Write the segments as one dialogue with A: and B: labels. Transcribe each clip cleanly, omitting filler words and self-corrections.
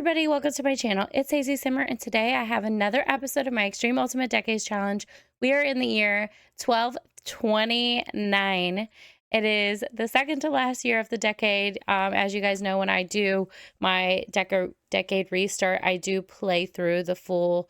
A: everybody, welcome to my channel. It's Haysie Simmer, and today I have another episode of my Extreme Ultimate Decades Challenge. We are in the year 1229. It is the second to last year of the decade. As you guys know, when I do my decade restart, I do play through the full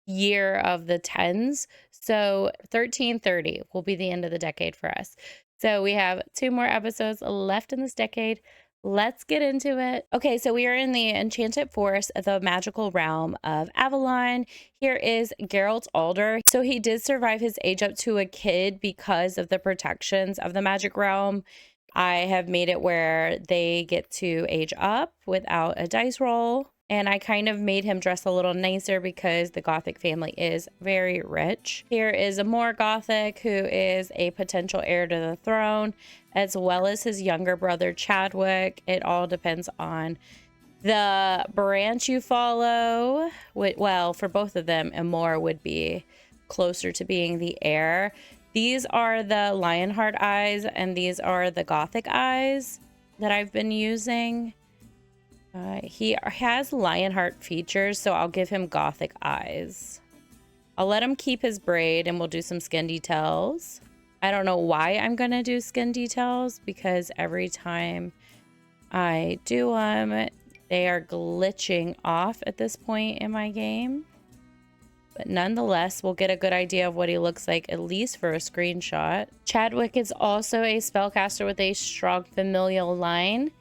A: year of the tens. So 1330 will be the end of the decade for us. So we have 2 more episodes left in this decade. Let's get into it. Okay, so we are in the enchanted forest of the magical realm of Avalon. Here is Geralt's Alder. So he did survive his age up to a kid because of the protections of the magic realm. I have made it where they get to age up without a dice roll. And I kind of made him dress a little nicer because the Gothic family is very rich. Here is a more Gothic who is a potential heir to the throne, as well as his younger brother Chadwick. It all depends on the branch you follow. Well, for both of them, Amor would be closer to being the heir. These are the Lionheart eyes, and these are the Gothic eyes that I've been using. He has Lionheart features, so I'll give him Gothic eyes. I'll let him keep his braid, and we'll do some skin details. I don't know why I'm going to do skin details, because every time I do them, they are glitching off at this point in my game. But nonetheless, we'll get a good idea of what he looks like, at least for a screenshot. Chadwick is also a spellcaster with a strong familial line.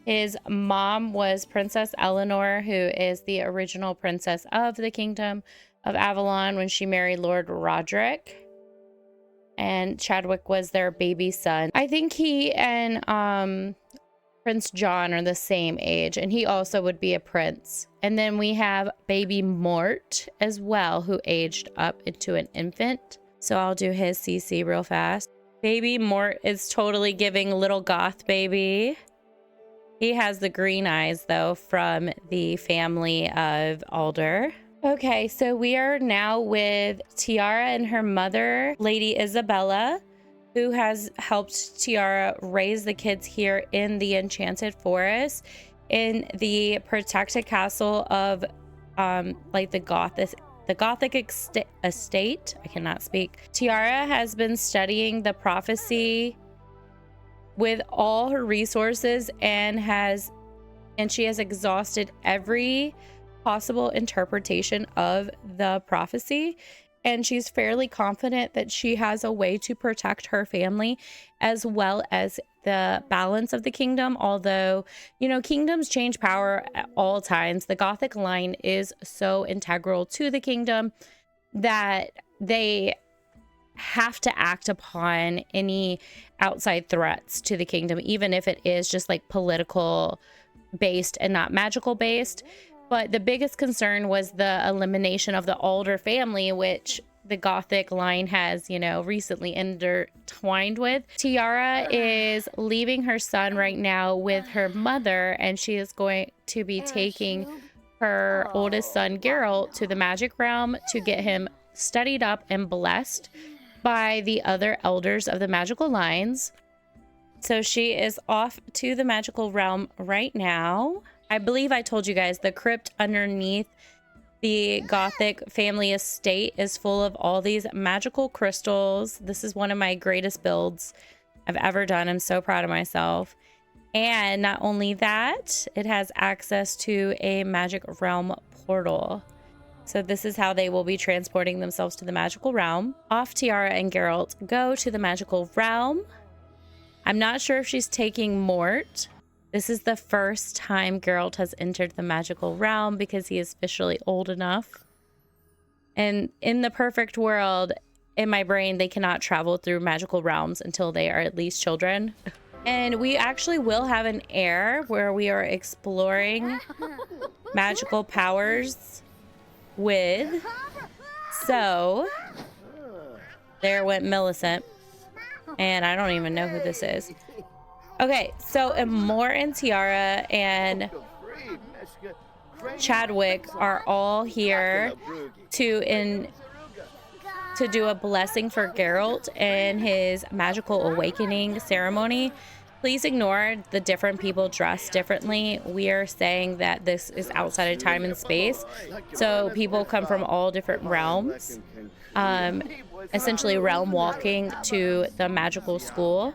A: His mom was Princess Eleanor, who is the original princess of the Kingdom of Avalon when she married Lord Roderick. And Chadwick was their baby son. I think he and Prince John are the same age, and he also would be a prince. And then we have baby Mort as well, who aged up into an infant. So I'll do his CC real fast. Baby Mort is totally giving little goth baby. He has the green eyes, though, from the family of Alder. Okay, so we are now with Tiara and her mother, Lady Isabella, who has helped Tiara raise the kids here in the Enchanted Forest in the protected castle of like the Gothic estate. I cannot speak. Tiara has been studying the prophecy with all her resources and she has exhausted every possible interpretation of the prophecy, and she's fairly confident that she has a way to protect her family as well as the balance of the kingdom. Although, you know, kingdoms change power at all times, the Gothic line is so integral to the kingdom that they have to act upon any outside threats to the kingdom, even if it is just like political based and not magical based. But the biggest concern was the elimination of the Alder family, which the Gothic line has, you know, recently intertwined with. Tiara is leaving her son right now with her mother, and she is going to be taking her oldest son Geralt to the magic realm to get him studied up and blessed by the other elders of the magical lines. So she is off to the magical realm right now. I believe I told you guys the crypt underneath the Gothic family estate is full of all these magical crystals. This is one of my greatest builds I've ever done. I'm so proud of myself. And not only that, it has access to a magic realm portal. So this is how they will be transporting themselves to the magical realm. Off Tiara and Geralt go to the magical realm. I'm not sure if she's taking Mort. This is the first time Geralt has entered the magical realm because he is officially old enough. And in the perfect world, in my brain, they cannot travel through magical realms until they are at least children. And we actually will have an heir where we are exploring magical powers with. So there went Millicent, and I don't even know who this is. Okay, so Amor and Tiara and Chadwick are all here to do a blessing for Geralt and his magical awakening ceremony. Please ignore the different people dressed differently. We are saying that this is outside of time and space. So people come from all different realms, um, essentially realm walking to the magical school.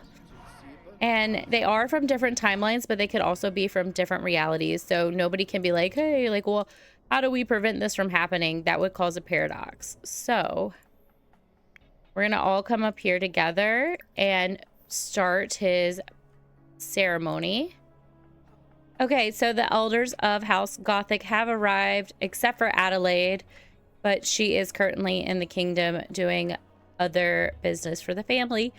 A: And they are from different timelines, but they could also be from different realities. So nobody can be like, hey, like, well, how do we prevent this from happening? That would cause a paradox. So we're going to all come up here together and start his ceremony. Okay, so the elders of House Gothic have arrived, except for Adelaide, but she is currently in the kingdom doing other business for the family.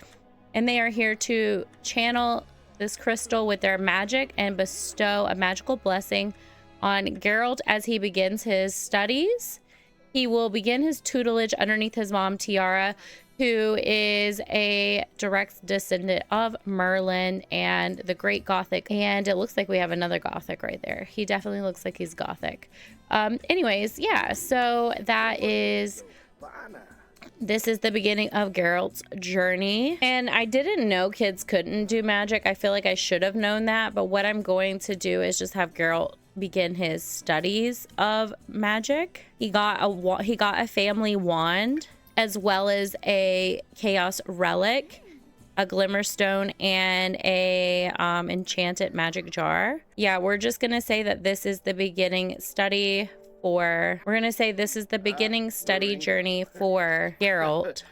A: And they are here to channel this crystal with their magic and bestow a magical blessing on Geralt as he begins his studies. He will begin his tutelage underneath his mom, Tiara, who is a direct descendant of Merlin and the Great Gothic. And it looks like we have another Gothic right there. He definitely looks like he's Gothic. Anyways, yeah, so this is the beginning of Geralt's journey. And I didn't know kids couldn't do magic. I feel like I should have known that. But what I'm going to do is just have Geralt begin his studies of magic. He got a family wand, as well as a chaos relic, a glimmer stone, and a enchanted magic jar. Yeah, we're just gonna say that this is the beginning study for, we're gonna say this is the beginning study journey for Geralt.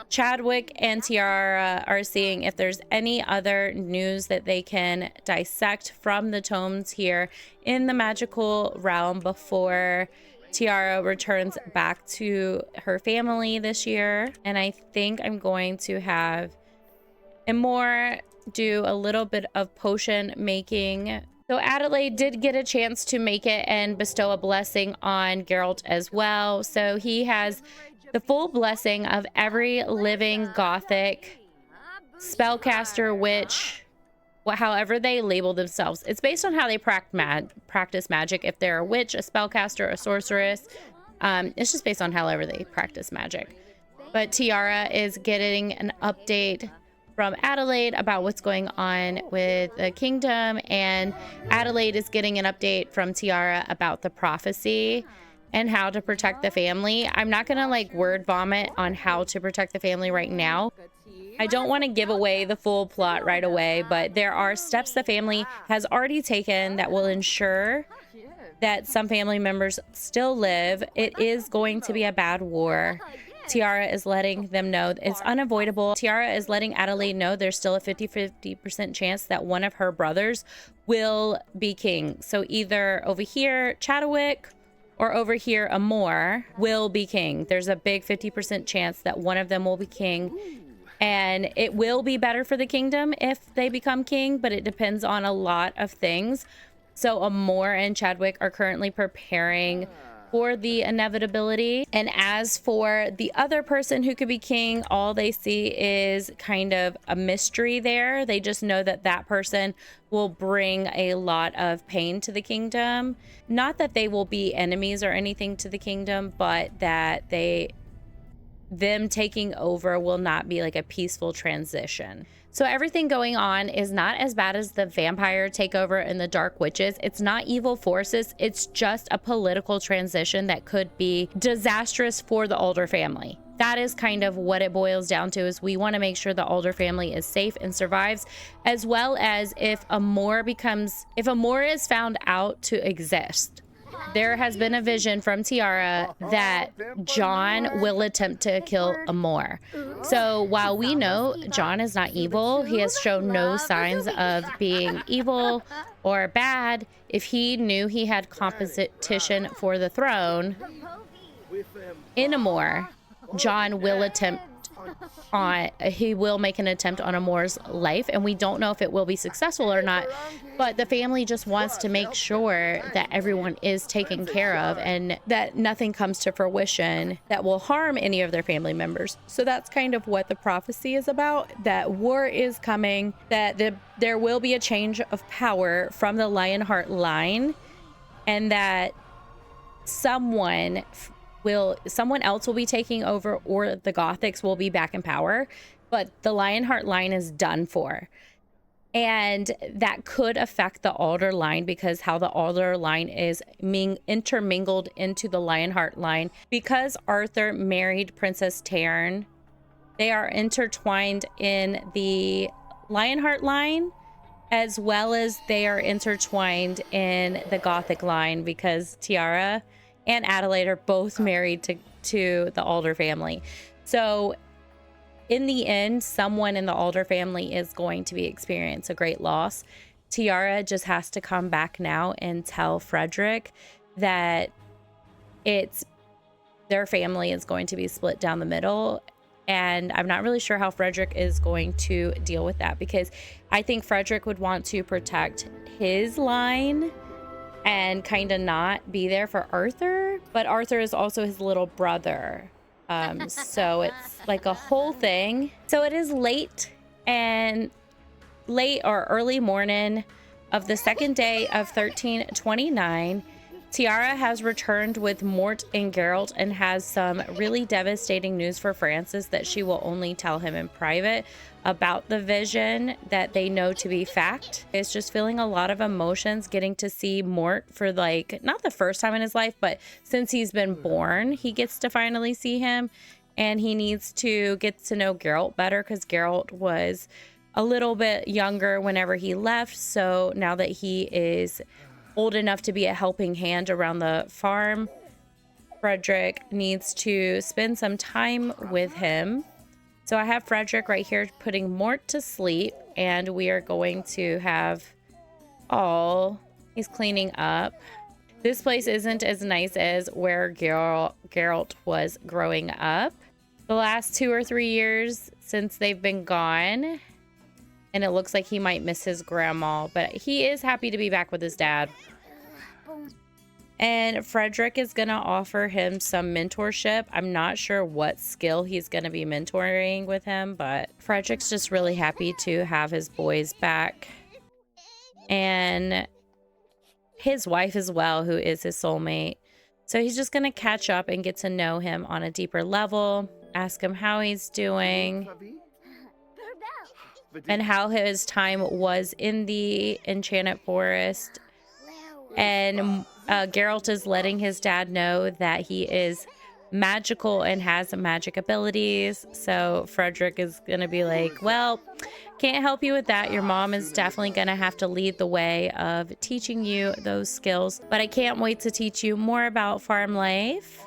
A: Chadwick and Tiara are seeing if there's any other news that they can dissect from the tomes here in the magical realm before Tiara returns back to her family this year. And I think I'm going to have Amor do a little bit of potion making. So Adelaide did get a chance to make it and bestow a blessing on Geralt as well. So he has the full blessing of every living Gothic spellcaster, witch, however they label themselves. It's based on how they practice magic. If they're a witch, a spellcaster, a sorceress, it's just based on however they practice magic. But Tiara is getting an update from Adelaide about what's going on with the kingdom, and Adelaide is getting an update from Tiara about the prophecy and how to protect the family. I'm not gonna like word vomit on how to protect the family right now. I don't want to give away the full plot right away, but there are steps the family has already taken that will ensure that some family members still live. It is going to be a bad war. Tiara is letting them know it's unavoidable. Tiara is letting Adelaide know there's still a 50% chance that one of her brothers will be king. So either over here, Chadwick, or over here, Amor will be king. There's a big 50% chance that one of them will be king. And it will be better for the kingdom if they become king, but it depends on a lot of things. So Amor and Chadwick are currently preparing for the inevitability. And as for the other person who could be king, all they see is kind of a mystery there. They just know that that person will bring a lot of pain to the kingdom. Not that they will be enemies or anything to the kingdom, but that them taking over will not be like a peaceful transition. So everything going on is not as bad as the vampire takeover and the dark witches. It's not evil forces. It's just a political transition that could be disastrous for the Alder family. That is kind of what it boils down to, is we want to make sure the Alder family is safe and survives, as well as if Amor is found out to exist. There has been a vision from Tiara that John will attempt to kill Amor. So while we know John is not evil, he has shown no signs of being evil or bad. If he knew he had competition for the throne in Amor, John will he will make an attempt on Amor's life, and we don't know if it will be successful or not, but the family just wants to make sure that everyone is taken care of and that nothing comes to fruition that will harm any of their family members. So that's kind of what the prophecy is about, that war is coming, that there will be a change of power from the Lionheart line, and that someone else will be taking over, or the Gothics will be back in power, but the Lionheart line is done for. And that could affect the alder line because how the alder line is intermingled into the Lionheart line. Because Arthur married Princess Taryn, they are intertwined in the Lionheart line, as well as they are intertwined in the Gothic line because Tiara and Adelaide are both married to the Alder family. So in the end, someone in the Alder family is going to experience a great loss. Tiara just has to come back now and tell Frederick that their family is going to be split down the middle. And I'm not really sure how Frederick is going to deal with that, because I think Frederick would want to protect his line and kind of not be there for Arthur. But Arthur is also his little brother. So it's like a whole thing. So it is late or early morning of the second day of 1329. Tiara has returned with Mort and Geralt and has some really devastating news for Francis that she will only tell him in private about the vision that they know to be fact. It's just feeling a lot of emotions getting to see Mort for like, not the first time in his life, but since he's been born, he gets to finally see him. And he needs to get to know Geralt better because Geralt was a little bit younger whenever he left. So now that he is old enough to be a helping hand around the farm, Frederick needs to spend some time with him. So I have Frederick right here putting Mort to sleep, and we are going to have he's cleaning up. This place isn't as nice as where Geralt was growing up the last 2 or 3 years since they've been gone. And it looks like he might miss his grandma, but he is happy to be back with his dad. And Frederick is going to offer him some mentorship. I'm not sure what skill he's going to be mentoring with him, but Frederick's just really happy to have his boys back. And his wife as well, who is his soulmate. So he's just going to catch up and get to know him on a deeper level, ask him how he's doing, and how his time was in the Enchanted Forest. And Geralt is letting his dad know that he is magical and has magic abilities. So Frederick is going to be like, well, can't help you with that. Your mom is definitely going to have to lead the way of teaching you those skills. But I can't wait to teach you more about farm life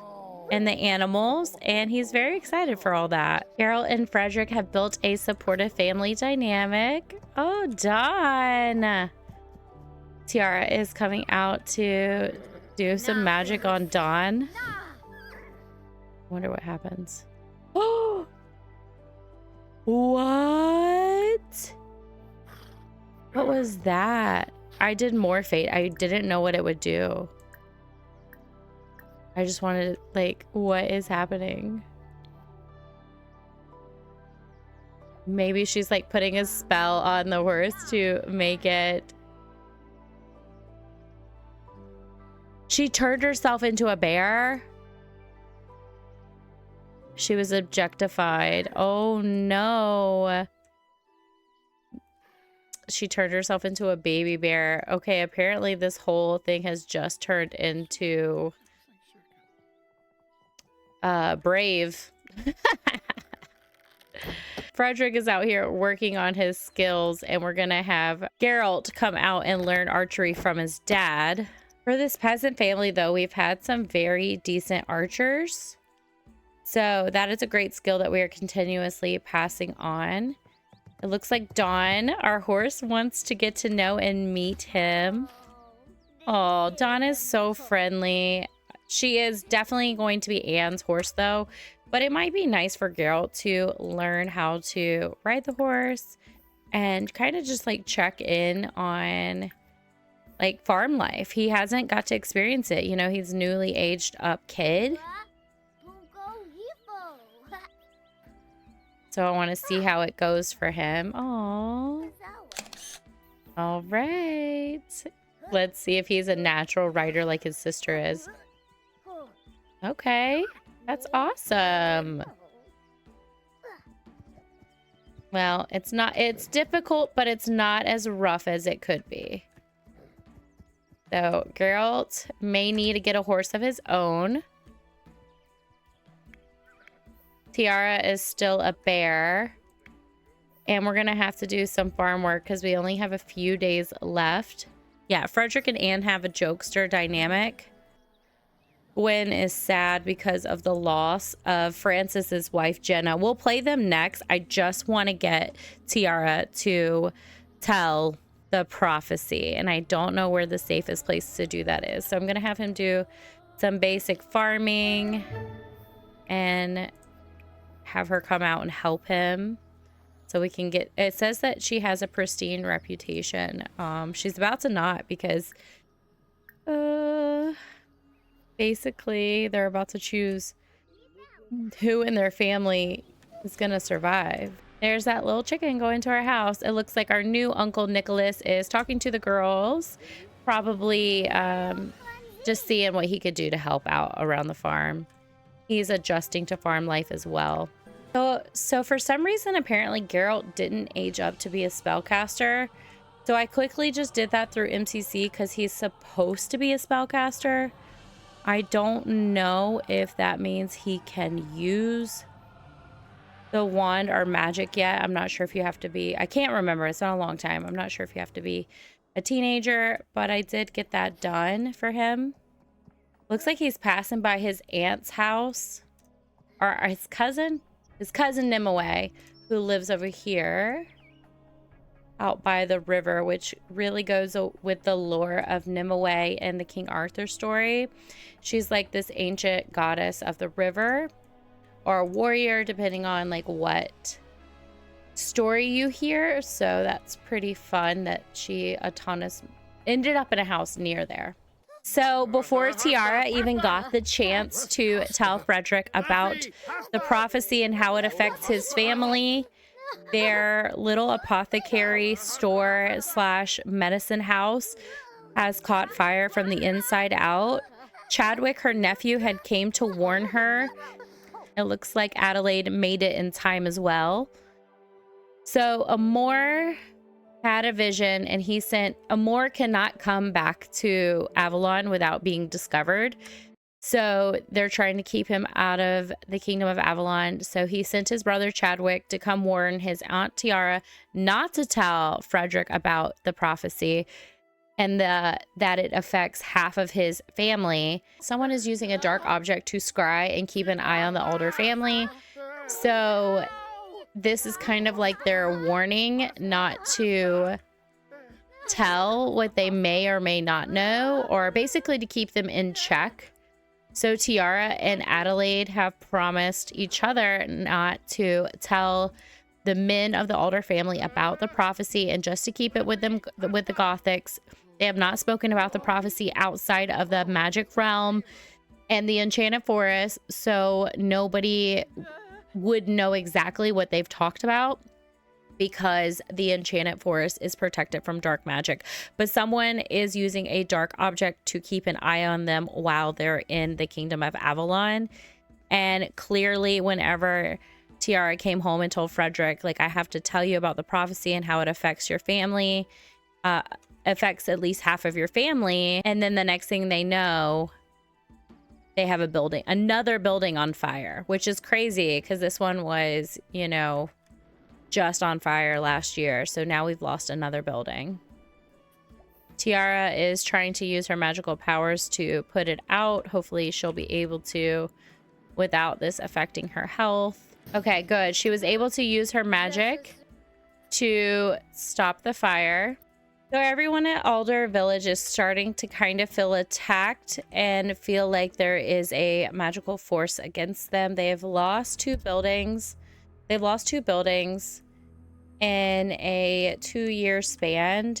A: and the animals, and he's very excited for all that. Geralt and Frederick have built a supportive family dynamic. Oh, Dawn. Tiara is coming out to do some magic on Dawn. I wonder what happens. Oh! What? What was that? I did more fate. I didn't know what it would do. I just wanted to, like, what is happening? Maybe she's like putting a spell on the horse to make it. She turned herself into a bear. She was objectified. Oh no. She turned herself into a baby bear. Okay, apparently this whole thing has just turned into Brave. Frederick is out here working on his skills, and we're gonna have Geralt come out and learn archery from his dad. For this peasant family, though, we've had some very decent archers. So that is a great skill that we are continuously passing on. It looks like Dawn, our horse, wants to get to know and meet him. Oh, Dawn is so friendly. She is definitely going to be Anne's horse, though. But it might be nice for Geralt to learn how to ride the horse and kind of just like check in on like farm life. He hasn't got to experience it. You know, he's newly aged up kid. So I want to see how it goes for him. Oh, all right. Let's see if he's a natural rider like his sister is. Okay, that's awesome. Well, it's difficult, but it's not as rough as it could be. So Geralt may need to get a horse of his own. Tiara is still a bear. And we're going to have to do some farm work because we only have a few days left. Yeah, Frederick and Anne have a jokester dynamic. Gwen is sad because of the loss of Francis's wife, Jenna. We'll play them next. I just want to get Tiara to tell the prophecy. And I don't know where the safest place to do that is. So I'm going to have him do some basic farming and have her come out and help him. So we can get, it says that she has a pristine reputation. She's about to not because basically they're about to choose who in their family is gonna survive. There's that little chicken going to our house. It looks like our new Uncle Nicholas is talking to the girls, probably just seeing what he could do to help out around the farm. He's adjusting to farm life as well. So for some reason, apparently Geralt didn't age up to be a spellcaster. So I quickly just did that through MCC because he's supposed to be a spellcaster. I don't know if that means he can use the wand or magic yet. I'm not sure if you have to be, I can't remember. It's not a long time. I'm not sure if you have to be a teenager, but I did get that done for him. Looks like he's passing by his aunt's house or his cousin Nimue, who lives over here out by the river, which really goes with the lore of Nimue and the King Arthur story. She's like this ancient goddess of the river or a warrior, depending on like what story you hear. So that's pretty fun that she ended up in a house near there. So before Tiara even got the chance to tell Frederick about the prophecy and how it affects his family, their little apothecary store / medicine house has caught fire from the inside out. Chadwick, her nephew, had came to warn her. It looks like Adelaide made it in time as well. So Amor had a vision, and he sent Amor cannot come back to Avalon without being discovered. So they're trying to keep him out of the kingdom of Avalon. So he sent his brother Chadwick to come warn his aunt Tiara not to tell Frederick about the prophecy and that it affects half of his family. Someone is using a dark object to scry and keep an eye on the Alder family. So this is kind of like their warning not to tell what they may or may not know, or basically to keep them in check. So Tiara and Adelaide have promised each other not to tell the men of the Alder family about the prophecy, and just to keep it with them, with the Gothics. They have not spoken about the prophecy outside of the magic realm and the Enchanted Forest, so nobody would know exactly what they've talked about, because the Enchanted Forest is protected from dark magic. But someone is using a dark object to keep an eye on them while they're in the kingdom of Avalon. And clearly, whenever Tiara came home and told Frederick, like, I have to tell you about the prophecy and how it affects your family, affects at least half of your family. And then the next thing they know, they have another building on fire, which is crazy because this one was, you know, just on fire last year. So now we've lost another building. Tiara is trying to use her magical powers to put it out. Hopefully she'll be able to without this affecting her health. Okay, good. She was able to use her magic to stop the fire. So everyone at Alder Village is starting to kind of feel attacked and feel like there is a magical force against them. They have lost two buildings. They've lost two buildings in a 2-year span.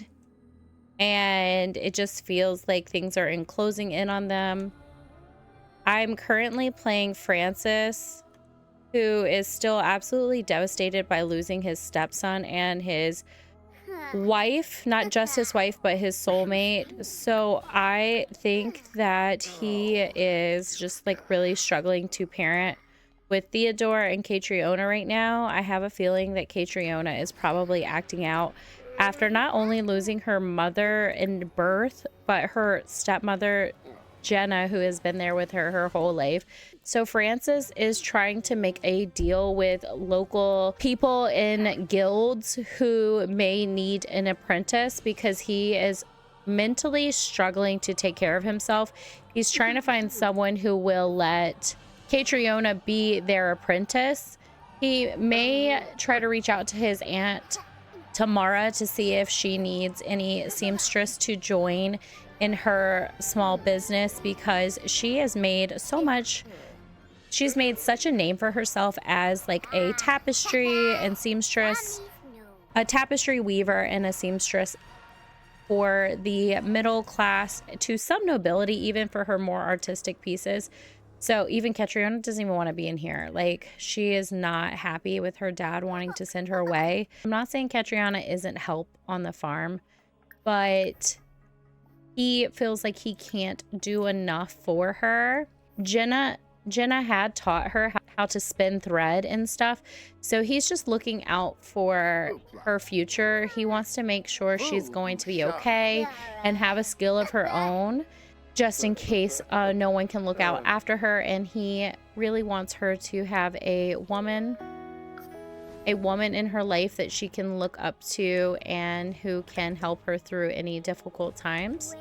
A: And it just feels like things are closing in on them. I'm currently playing Francis, who is still absolutely devastated by losing his stepson and his wife, not just his wife, but his soulmate. So I think that he is just like really struggling to parent with Theodore and Catriona right now. I have a feeling that Catriona is probably acting out after not only losing her mother in birth, but her stepmother, Jenna, who has been there with her her whole life. So Francis is trying to make a deal with local people in guilds who may need an apprentice because he is mentally struggling to take care of himself. He's trying to find someone who will let Catriona be their apprentice. He may try to reach out to his aunt Tamara to see if she needs any seamstress to join in her small business, because she has made so much. She's made such a name for herself as like a tapestry and seamstress, a tapestry weaver and a seamstress for the middle class, to some nobility, even for her more artistic pieces. So even Catriona doesn't even want to be in here. Like, she is not happy with her dad wanting to send her away. I'm not saying Catriona isn't help on the farm, but he feels like he can't do enough for her. Jenna had taught her how to spin thread and stuff, so he's just looking out for her future. He wants to make sure she's going to be okay and have a skill of her own, just in case no one can look out after her. And he really wants her to have a woman in her life that she can look up to and who can help her through any difficult times.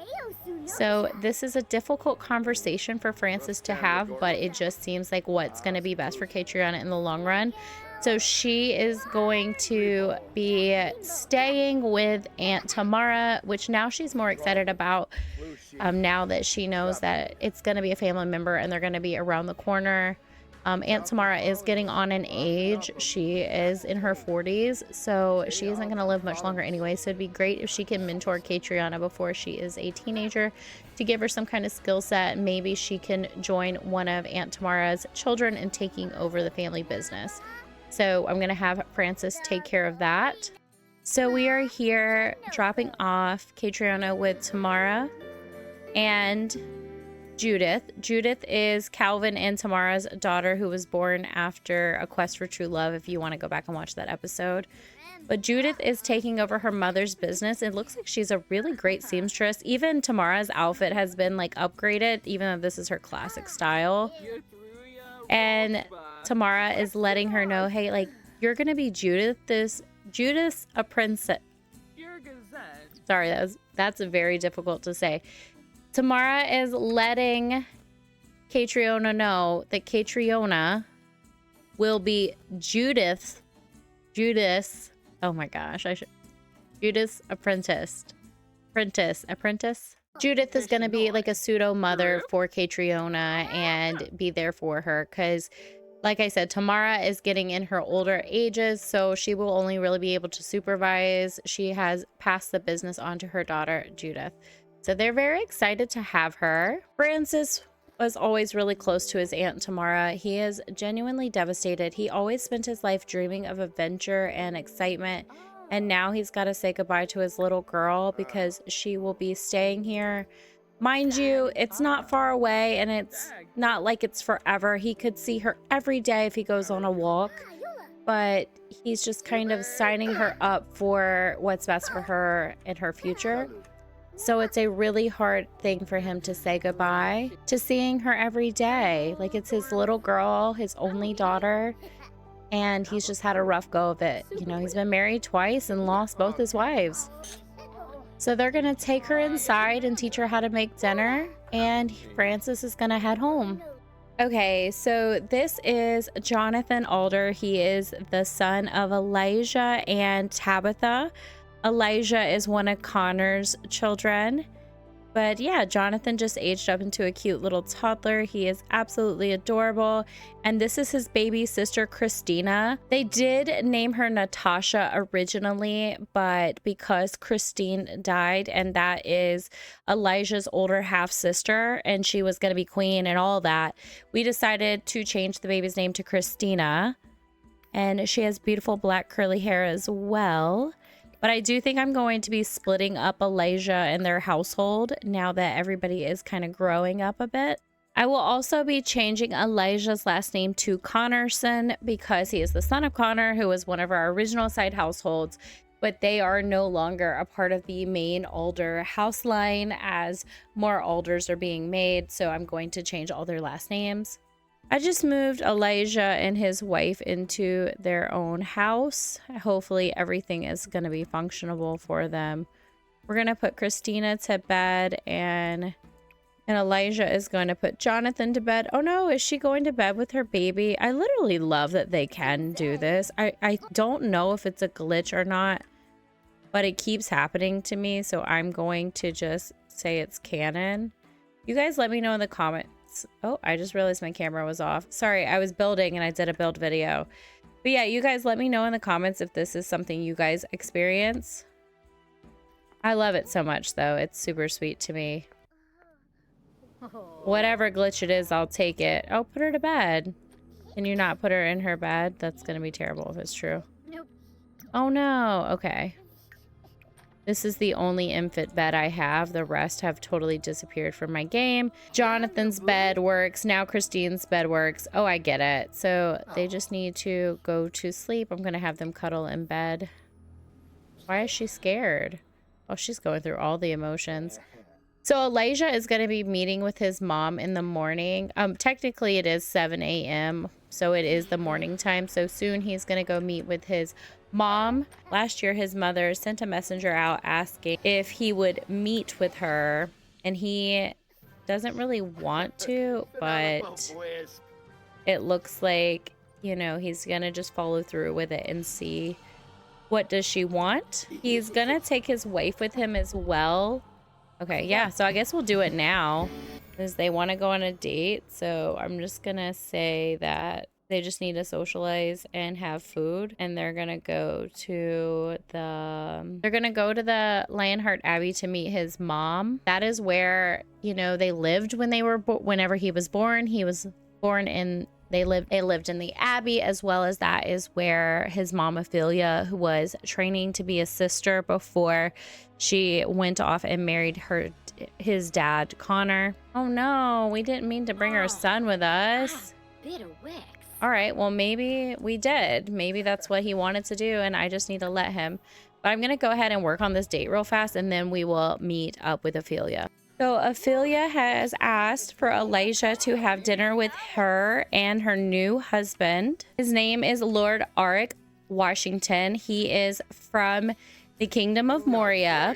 A: So this is a difficult conversation for Francis to have, but it just seems like what's going to be best for Catriona in the long run. So she is going to be staying with Aunt Tamara, which now she's more excited about, now that she knows that it's going to be a family member and they're going to be around the corner. Aunt Tamara is getting on in age. She is in her 40s, so she isn't going to live much longer anyway. So it'd be great if she can mentor Catriona before she is a teenager to give her some kind of skill set. Maybe she can join one of Aunt Tamara's children in taking over the family business. So I'm going to have Francis take care of that. So we are here dropping off Catriona with Tamara and Judith. Judith is Calvin and Tamara's daughter, who was born after A Quest for True Love, if you want to go back and watch that episode. But Judith is taking over her mother's business. It looks like she's a really great seamstress. Even Tamara's outfit has been like upgraded, even though this is her classic style. And Tamara is letting her know, hey, like, you're gonna be Judith's apprentice. Sorry, that's very difficult to say. Tamara is letting Catriona know that Catriona will be Judith's, oh my gosh, Judith's apprentice. Judith is going to be like a pseudo mother for Catriona and be there for her, because like I said, Tamara is getting in her older ages, so she will only really be able to supervise. She has passed the business on to her daughter, Judith. So they're very excited to have her. Francis was always really close to his Aunt Tamara. He is genuinely devastated. He always spent his life dreaming of adventure and excitement, and now he's got to say goodbye to his little girl because she will be staying here. Mind you, it's not far away, and it's not like it's forever. He could see her every day if he goes on a walk, but he's just kind of signing her up for what's best for her and her future. So it's a really hard thing for him to say goodbye to seeing her every day. Like, it's his little girl, his only daughter, and he's just had a rough go of it. You know, he's been married twice and lost both his wives. So they're going to take her inside and teach her how to make dinner, and Francis is going to head home. Okay, so this is Jonathan Alder. He is the son of Elijah and Tabitha. Elijah is one of Connor's children. But yeah, Jonathan just aged up into a cute little toddler. He is absolutely adorable. And this is his baby sister, Christina. They did name her Natasha originally, but because Christine died, and that is Elijah's older half sister, and she was going to be queen and all that, we decided to change the baby's name to Christina. And she has beautiful black curly hair as well. But I do think I'm going to be splitting up Elijah and their household now that everybody is kind of growing up a bit. I will also be changing Elijah's last name to Connorson because he is the son of Connor, who was one of our original side households, but they are no longer a part of the main Alder house line as more Alders are being made. So I'm going to change all their last names. I just moved Elijah and his wife into their own house. Hopefully everything is going to be functionable for them. We're going to put Christina to bed and Elijah is going to put Jonathan to bed. Oh no, is she going to bed with her baby? I literally love that they can do this. I don't know if it's a glitch or not, but it keeps happening to me. So I'm going to just say it's canon. You guys let me know in the comments. Oh, I just realized my camera was off. Sorry, I was building and I did a build video. But yeah, you guys let me know in the comments if this is something you guys experience. I love it so much though. It's super sweet to me. Whatever glitch it is, I'll take it. Oh, put her to bed. Can you not put her in her bed? That's gonna be terrible if it's true. Nope. Oh no. Okay. This is the only infant bed I have. The rest have totally disappeared from my game. Jonathan's bed works. Now Christine's bed works. Oh, I get it. So they just need to go to sleep. I'm gonna have them cuddle in bed. Why is she scared? Oh, she's going through all the emotions. So Elijah is going to be meeting with his mom in the morning. Technically it is 7 a.m. So it is the morning time. So soon he's going to go meet with his mom. Last year his mother sent a messenger out asking if he would meet with her. And he doesn't really want to, but it looks like, you know, he's going to just follow through with it and see what does she want. He's going to take his wife with him as well. Okay, yeah, so I guess we'll do it now because they want to go on a date. So I'm just gonna say that they just need to socialize and have food, and they're gonna go to the Lionheart Abbey to meet his mom. That is where, you know, they lived when they were whenever he was born. He was born in they lived in the Abbey, as well as that is where his mom Ophelia, who was training to be a sister before she went off and married his dad Connor. Oh no, we didn't mean to bring our son with us. All right, well maybe we did. Maybe that's what he wanted to do and I just need to let him. But I'm gonna go ahead and work on this date real fast and then we will meet up with Ophelia. So Ophelia has asked for Elijah to have dinner with her and her new husband. His name is Lord Arik Washington. He is from the Kingdom of Moria.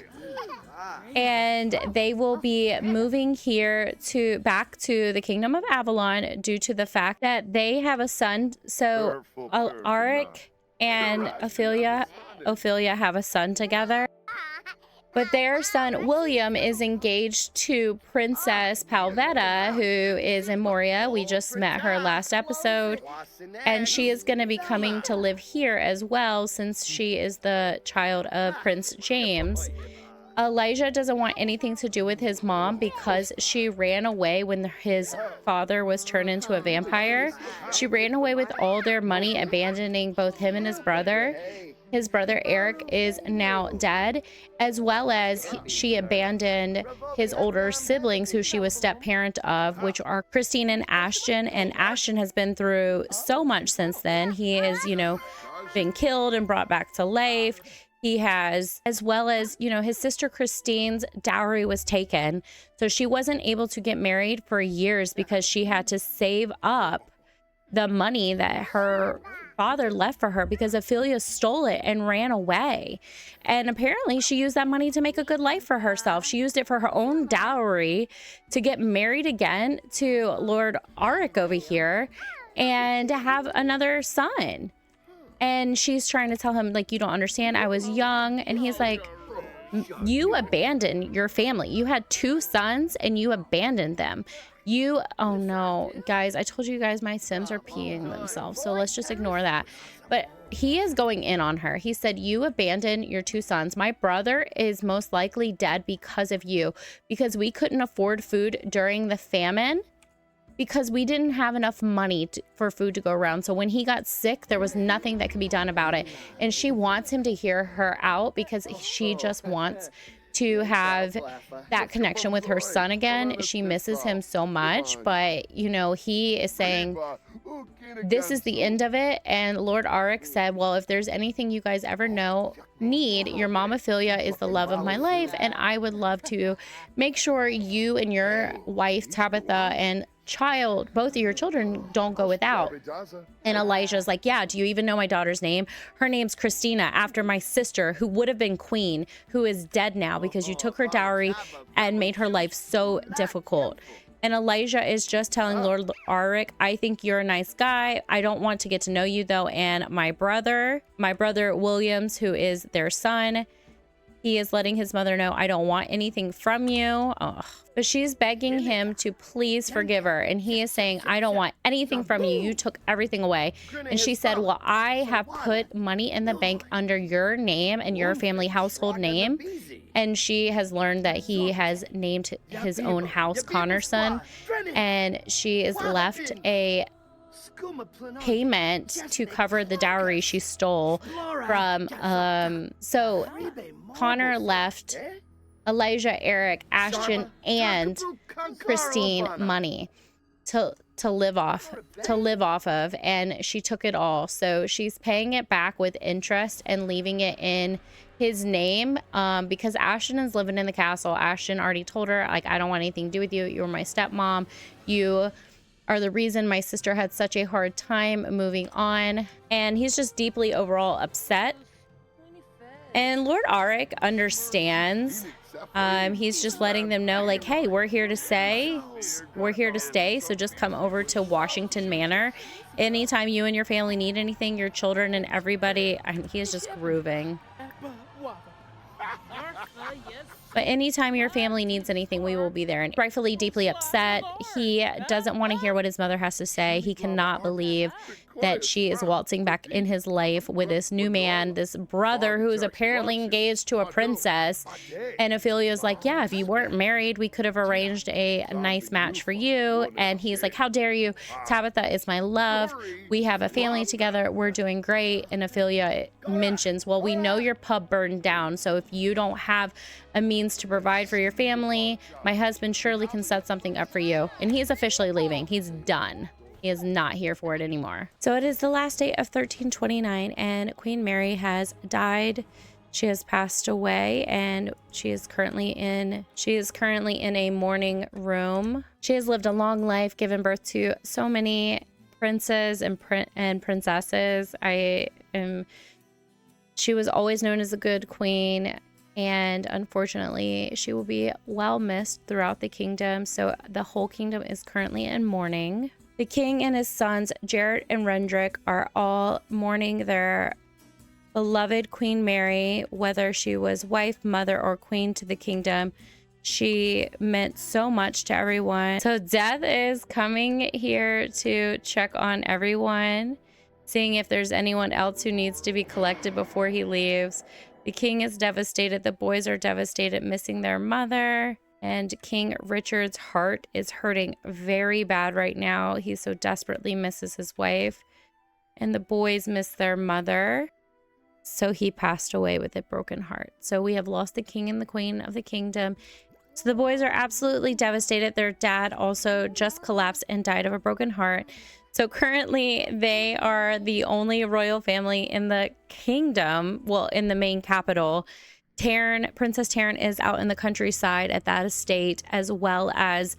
A: And they will be moving here back to the Kingdom of Avalon due to the fact that they have a son. So Arik and Ophelia have a son together. But their son, William, is engaged to Princess Palvetta, who is in Moria. We just met her last episode. And she is going to be coming to live here as well, since she is the child of Prince James. Elijah doesn't want anything to do with his mom because she ran away when his father was turned into a vampire. She ran away with all their money, abandoning both him and his brother. His brother Eric is now dead, as well as she abandoned his older siblings, who she was step-parent of, which are Christine and Ashton. And Ashton has been through so much since then. He is, you know, been killed and brought back to life. He has, as well as, you know, his sister Christine's dowry was taken. So she wasn't able to get married for years because she had to save up the money that her father left for her because Ophelia stole it and ran away. And apparently she used that money to make a good life for herself. She used it for her own dowry to get married again to Lord Arik over here and to have another son. And she's trying to tell him, like, you don't understand, I was young. And he's like, you abandoned your family. You had 2 sons and you abandoned them. Oh no, guys, I told you guys my Sims are peeing themselves, so let's just ignore that. But he is going in on her. He said, you abandoned your 2 sons. My brother is most likely dead because of you, because we couldn't afford food during the famine because we didn't have enough money for food to go around. So when he got sick, there was nothing that could be done about it. And she wants him to hear her out because she just wants to have that connection with her son again. She misses him so much, but you know, he is saying this is the end of it. And Lord Arik said, well, if there's anything you guys ever need, your mom Ophelia is the love of my life, and I would love to make sure you and your wife Tabitha and both of your children don't go without. And Elijah's like, yeah, do you even know my daughter's name? Her name's Christina, after my sister, who would have been queen, who is dead now because you took her dowry and made her life so difficult. And Elijah is just telling Lord Arik, I think you're a nice guy. I don't want to get to know you though. And my brother Williams, who is their son, he is letting his mother know, I don't want anything from you. Ugh. But she's begging him to please forgive her. And he is saying, I don't want anything from you. You took everything away. And she said, well, I have put money in the bank under your name and your family household name. And she has learned that he has named his own house Connorson. And she is left a payment to cover the dowry she stole from so Connor left Elijah, Eric, Ashton, and Christine money to live off of, and she took it all. So she's paying it back with interest and leaving it in his name because Ashton is living in the castle. Ashton already told her, like, I don't want anything to do with you. You're my stepmom. You are the reason my sister had such a hard time moving on. And he's just deeply overall upset. And Lord Arik understands. He's just letting them know, like, hey, we're here to stay. So just come over to Washington Manor anytime you and your family need anything, your children and everybody. He is just grooving. But anytime your family needs anything, we will be there. And rightfully deeply upset. He doesn't want to hear what his mother has to say. He cannot believe that she is waltzing back in his life with this new man, this brother who is apparently engaged to a princess. And Ophelia's like, yeah, if you weren't married, we could have arranged a nice match for you. And he's like, how dare you? Tabitha is my love. We have a family together. We're doing great. And Ophelia mentions, well, we know your pub burned down. So if you don't have a means to provide for your family, my husband surely can set something up for you. And he's officially leaving. He's done. He is not here for it anymore. So it is the last day of 1329 and Queen Mary has died. She has passed away and she is currently in a mourning room. She has lived a long life, given birth to so many princes and princesses. She was always known as a good queen, and unfortunately she will be well missed throughout the kingdom. So the whole kingdom is currently in mourning. The king and his sons, Jared and Rendrick, are all mourning their beloved Queen Mary, whether she was wife, mother, or queen to the kingdom. She meant so much to everyone. So Death is coming here to check on everyone, seeing if there's anyone else who needs to be collected before he leaves. The king is devastated. The boys are devastated, missing their mother. And King Richard's heart is hurting very bad right now. He so desperately misses his wife. And the boys miss their mother. So he passed away with a broken heart. So we have lost the king and the queen of the kingdom. So the boys are absolutely devastated. Their dad also just collapsed and died of a broken heart. So currently they are the only royal family in the kingdom, well, in the main capital. Princess Taryn is out in the countryside at that estate, as well as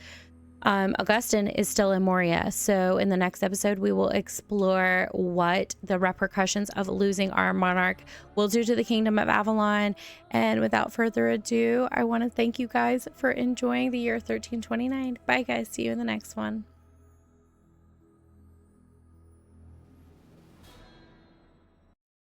A: Augustine is still in Moria. So in the next episode, we will explore what the repercussions of losing our monarch will do to the kingdom of Avalon. And without further ado, I want to thank you guys for enjoying the year 1329. Bye guys, see you in the next one.